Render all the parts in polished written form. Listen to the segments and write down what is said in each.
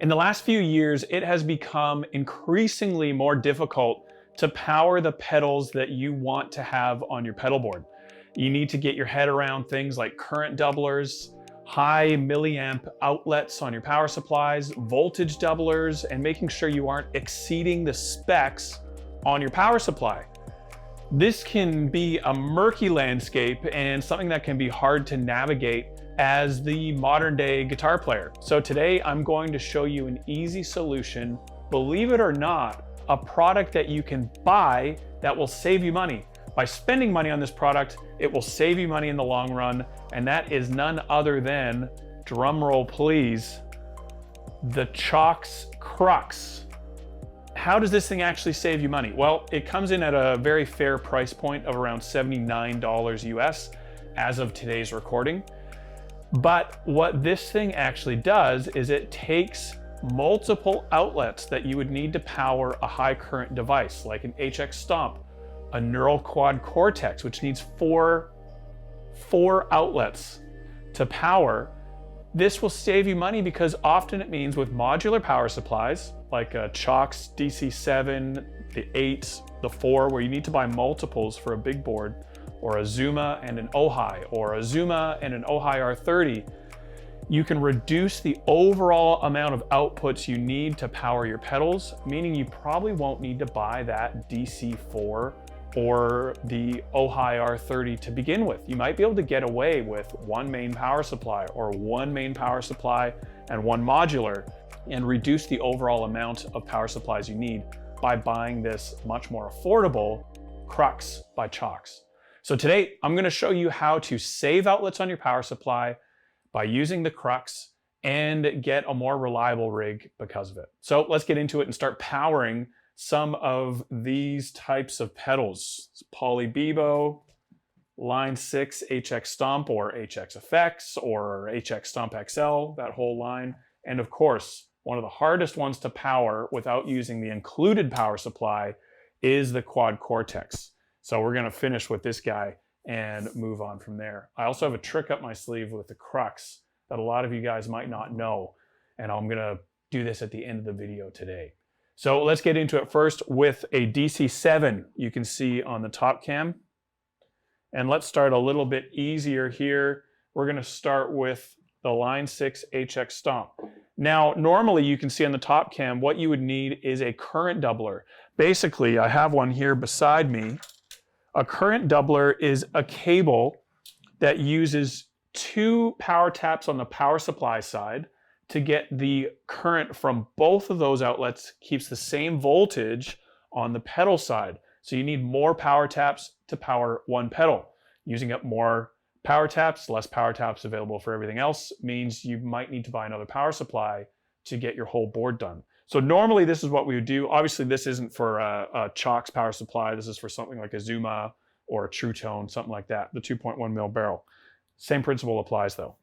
In the last few years, it has become increasingly more difficult to power the pedals that you want to have on your pedal board. You need to get your head around things like current doublers, high milliamp outlets on your power supplies, voltage doublers, and making sure you aren't exceeding the specs on your power supply. This can be a murky landscape and something that can be hard to navigate as the modern day guitar player. So today I'm going to show you an easy solution, believe it or not, a product that you can buy that will save you money. By spending money on this product, it will save you money in the long run, and that is none other than, drumroll please, the Cioks Crux. How does this thing actually save you money? Well, it comes in at a very fair price point of around $79 US as of today's recording. But what this thing actually does is it takes multiple outlets that you would need to power a high current device like an HX Stomp, a neural Quad Cortex, which needs four outlets to power. This will save you money because often it means with modular power supplies like a Cioks DC7, the 8, the 4, where you need to buy multiples for a big board, or a Zuma and an Ojai, or a Zuma and an Ojai R30, you can reduce the overall amount of outputs you need to power your pedals, meaning you probably won't need to buy that DC4 or the Ojai R30 to begin with. You might be able to get away with one main power supply or one main power supply and one modular and reduce the overall amount of power supplies you need by buying this much more affordable Crux by Cioks. So today I'm going to show you how to save outlets on your power supply by using the Crux and get a more reliable rig because of it. So let's get into it and start powering some of these types of pedals. It's Poly Bebo, Line 6 HX Stomp or HX Effects or HX Stomp XL, that whole line. And of course, one of the hardest ones to power without using the included power supply is the Quad Cortex. So we're gonna finish with this guy and move on from there. I also have a trick up my sleeve with the Crux that a lot of you guys might not know, and I'm gonna do this at the end of the video today. So let's get into it first with a DC7 you can see on the top cam. And let's start a little bit easier here. We're gonna start with the Line 6 HX Stomp. Now, normally you can see on the top cam, what you would need is a current doubler. Basically, I have one here beside me. A current doubler is a cable that uses two power taps on the power supply side to get the current from both of those outlets, keeps the same voltage on the pedal side. So you need more power taps to power one pedal. Using up more power taps, less power taps available for everything else, means you might need to buy another power supply to get your whole board done. So normally this is what we would do. Obviously this isn't for a Cioks power supply. This is for something like a Zuma or a True Tone, something like that, the 2.1 mil barrel. Same principle applies though.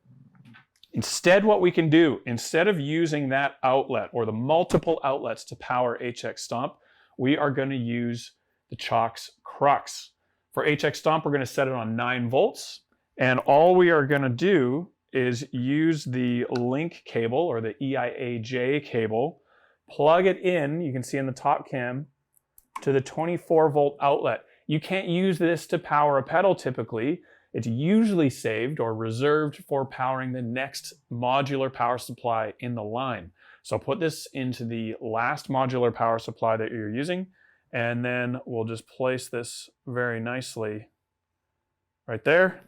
Instead, what we can do, instead of using that outlet or the multiple outlets to power HX Stomp, we are going to use the Cioks Crux. For HX Stomp, we're going to set it on 9 volts. And all we are going to do is use the link cable or the EIA-J cable, plug it in, you can see in the top cam, to the 24 volt outlet. You can't use this to power a pedal typically. It's usually saved or reserved for powering the next modular power supply in the line. So put this into the last modular power supply that you're using, and then we'll just place this very nicely right there.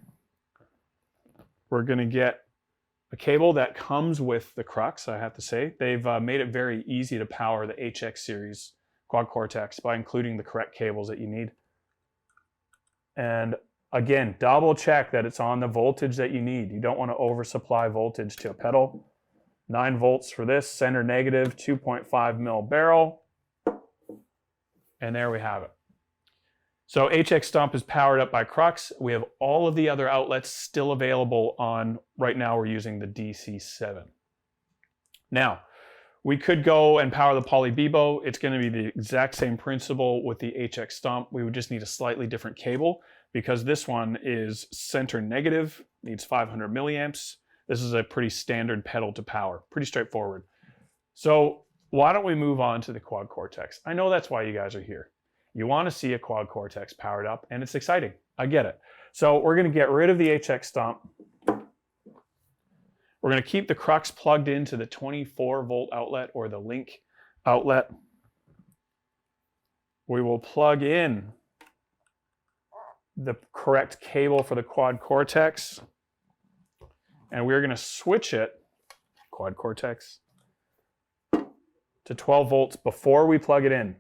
We're going to get a cable that comes with the Crux, I have to say. They've made it very easy to power the HX series Quad Cortex by including the correct cables that you need. And again, double check that it's on the voltage that you need. You don't want to oversupply voltage to a pedal. 9 volts for this, center negative, 2.5 mil barrel. And there we have it. So HX Stomp is powered up by Crux. We have all of the other outlets still available on, right now we're using the DC7. Now, we could go and power the Poly Bebo. It's going to be the exact same principle with the HX Stomp. We would just need a slightly different cable because this one is center negative, needs 500 milliamps. This is a pretty standard pedal to power, pretty straightforward. So why don't we move on to the Quad Cortex? I know that's why you guys are here. You want to see a Quad Cortex powered up, and it's exciting. I get it. So we're going to get rid of the HX Stomp. We're going to keep the Crux plugged into the 24-volt outlet or the link outlet. We will plug in the correct cable for the Quad Cortex, and we're going to switch it, Quad Cortex, to 12 volts before we plug it in.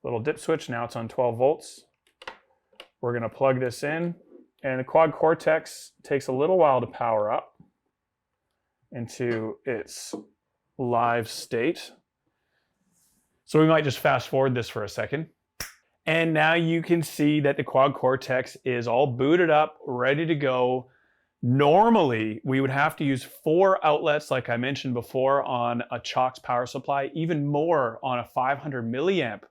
Little dip switch, now it's on 12 volts. We're going to plug this in, and the Quad Cortex takes a little while to power up into its live state. So we might just fast forward this for a second. And now you can see that the Quad Cortex is all booted up, ready to go. Normally, we would have to use 4 outlets, like I mentioned before, on a Cioks power supply, even more on a 500 milliamp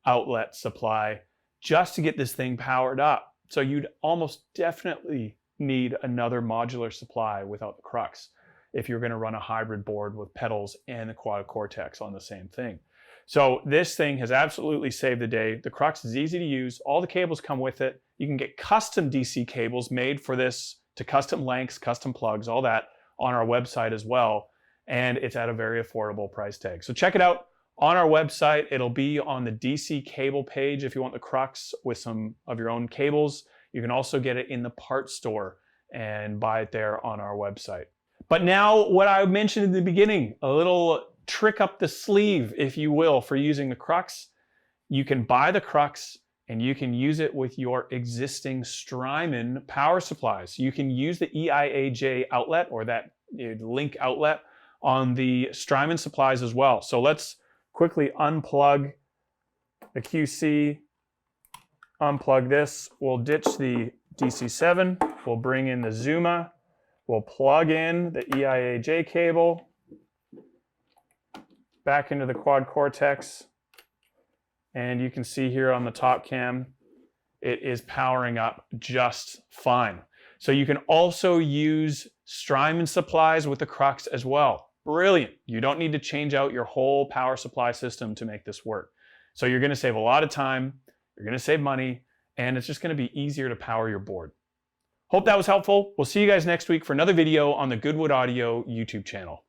outlet supply, just to get this thing powered up. So you'd almost definitely need another modular supply without the Crux if you're going to run a hybrid board with pedals and the Quad Cortex on the same thing. So this thing has absolutely saved the day. The Crux is easy to use. All the cables come with it. You can get custom DC cables made for this to custom lengths, custom plugs, all that on our website as well. And it's at a very affordable price tag. So check it out on our website. It'll be on the DC cable page if you want the Crux with some of your own cables. You can also get it in the parts store and buy it there on our website. But now what I mentioned in the beginning, a little trick up the sleeve, if you will, for using the Crux. You can buy the Crux and you can use it with your existing Strymon power supplies. You can use the EIAJ outlet or that link outlet on the Strymon supplies as well. So let's quickly unplug the QC, unplug this. We'll ditch the DC7. We'll bring in the Zuma. We'll plug in the EIAJ cable back into the Quad Cortex. And you can see here on the top cam, it is powering up just fine. So you can also use Strymon supplies with the Crux as well. Brilliant. You don't need to change out your whole power supply system to make this work. So you're going to save a lot of time, you're going to save money, and it's just going to be easier to power your board. Hope that was helpful. We'll see you guys next week for another video on the Goodwood Audio YouTube channel.